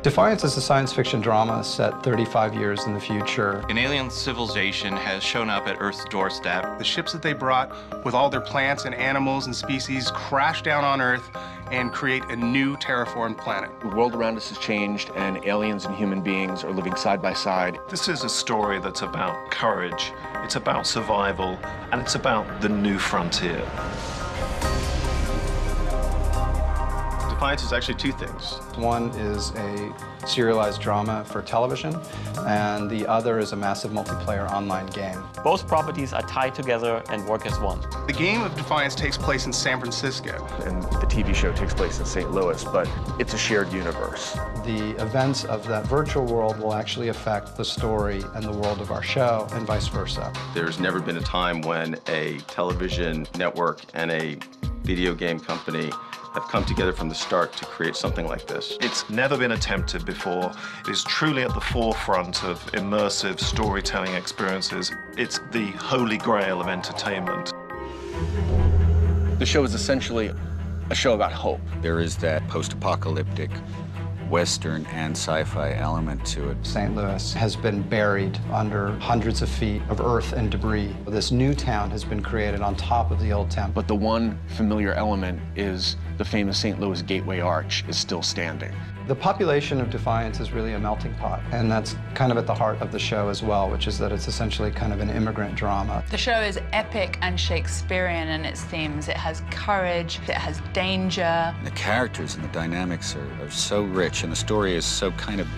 Defiance is a science fiction drama set 35 years in the future. An alien civilization has shown up at Earth's doorstep. The ships that they brought with all their plants and animals and species crash down on Earth and create a new terraformed planet. The world around us has changed, and aliens and human beings are living side by side. This is a story that's about courage, it's about survival, and it's about the new frontier. Defiance is actually two things. One is a serialized drama for television, and the other is a massive multiplayer online game. Both properties are tied together and work as one. The game of Defiance takes place in San Francisco. And the TV show takes place in St. Louis, but it's a shared universe. The events of that virtual world will actually affect the story and the world of our show, and vice versa. There's never been a time when a television network and a video game company have come together from the start to create something like this. It's never been attempted before. It is truly at the forefront of immersive storytelling experiences. It's the holy grail of entertainment. The show is essentially a show about hope. There is that post-apocalyptic Western and sci-fi element to it. St. Louis has been buried under hundreds of feet of earth and debris. This new town has been created on top of the old town. But the one familiar element is the famous St. Louis Gateway Arch is still standing. The population of Defiance is really a melting pot, and that's kind of at the heart of the show as well, which is that it's essentially kind of an immigrant drama. The show is epic and Shakespearean in its themes. It has courage, it has danger. The characters and the dynamics are so rich, and the story is so kind of,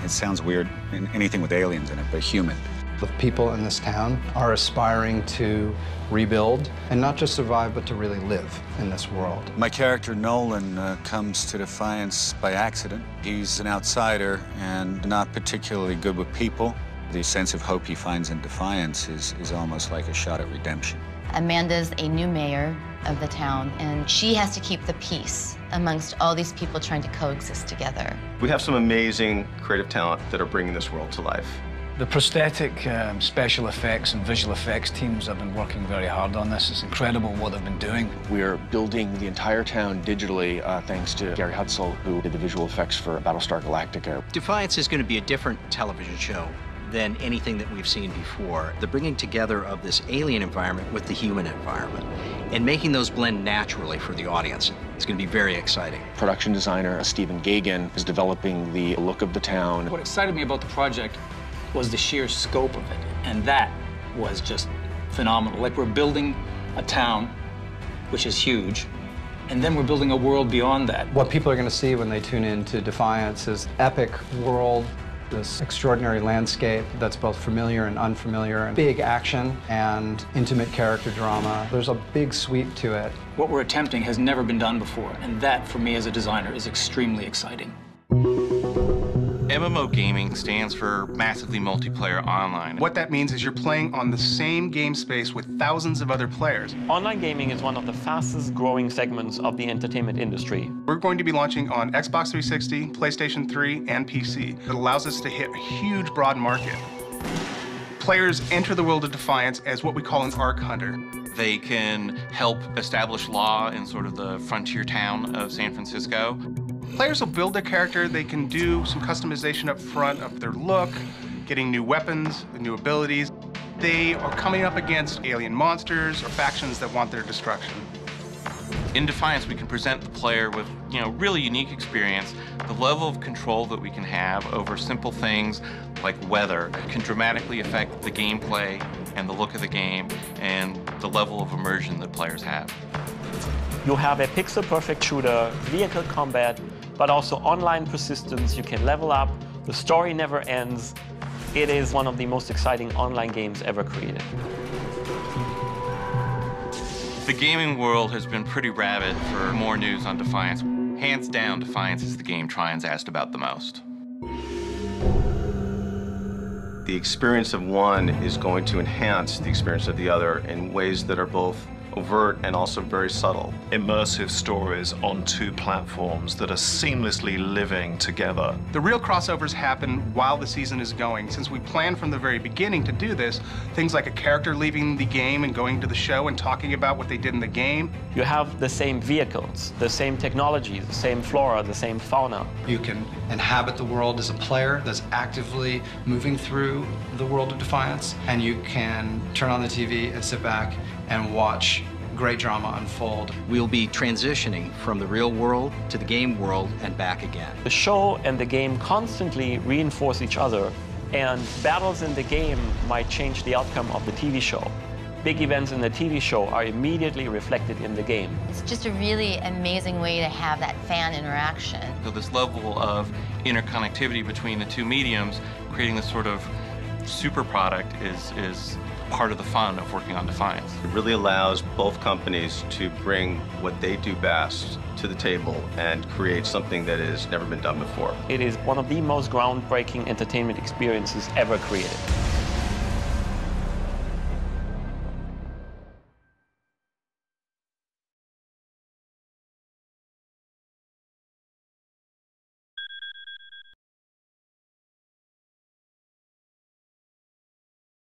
it sounds weird, anything with aliens in it, but human. The people in this town are aspiring to rebuild, and not just survive, but to really live in this world. My character, Nolan, comes to Defiance by accident. He's an outsider and not particularly good with people. The sense of hope he finds in Defiance is almost like a shot at redemption. Amanda's a new mayor of the town, and she has to keep the peace amongst all these people trying to coexist together. We have some amazing creative talent that are bringing this world to life. The prosthetic, special effects and visual effects teams have been working very hard on this. It's incredible what they've been doing. We're building the entire town digitally thanks to Gary Hutzel, who did the visual effects for Battlestar Galactica. Defiance is going to be a different television show than anything that we've seen before. The bringing together of this alien environment with the human environment and making those blend naturally for the audience. It's going to be very exciting. Production designer Stephen Gagan is developing the look of the town. What excited me about the project was the sheer scope of it, and that was just phenomenal. Like, we're building a town, which is huge, and then we're building a world beyond that. What people are going to see when they tune in to Defiance is epic world, this extraordinary landscape that's both familiar and unfamiliar, and big action and intimate character drama. There's a big sweep to it. What we're attempting has never been done before, and that, for me as a designer, is extremely exciting. MMO gaming stands for massively multiplayer online. What that means is you're playing on the same game space with thousands of other players. Online gaming is one of the fastest growing segments of the entertainment industry. We're going to be launching on Xbox 360, PlayStation 3, and PC. It allows us to hit a huge, broad market. Players enter the world of Defiance as what we call an Ark Hunter. They can help establish law in sort of the frontier town of San Francisco. Players will build their character. They can do some customization up front of their look, getting new weapons, new abilities. They are coming up against alien monsters or factions that want their destruction. In Defiance, we can present the player with, really unique experience. The level of control that we can have over simple things like weather can dramatically affect the gameplay and the look of the game and the level of immersion that players have. You have a pixel-perfect shooter, vehicle combat, but also online persistence. You can level up. The story never ends. It is one of the most exciting online games ever created. The gaming world has been pretty rabid for more news on Defiance. Hands down, Defiance is the game Trion's asked about the most. The experience of one is going to enhance the experience of the other in ways that are both overt and also very subtle. Immersive stories on two platforms that are seamlessly living together. The real crossovers happen while the season is going. Since we planned from the very beginning to do this, things like a character leaving the game and going to the show and talking about what they did in the game. You have the same vehicles, the same technologies, the same flora, the same fauna. You can inhabit the world as a player that's actively moving through the world of Defiance, and you can turn on the TV and sit back and watch great drama unfold. We'll be transitioning from the real world to the game world and back again. The show and the game constantly reinforce each other, and battles in the game might change the outcome of the TV show. Big events in the TV show are immediately reflected in the game. It's just a really amazing way to have that fan interaction. So this level of interconnectivity between the two mediums, creating this sort of super product is part of the fun of working on Defiance. It really allows both companies to bring what they do best to the table and create something that has never been done before. It is one of the most groundbreaking entertainment experiences ever created.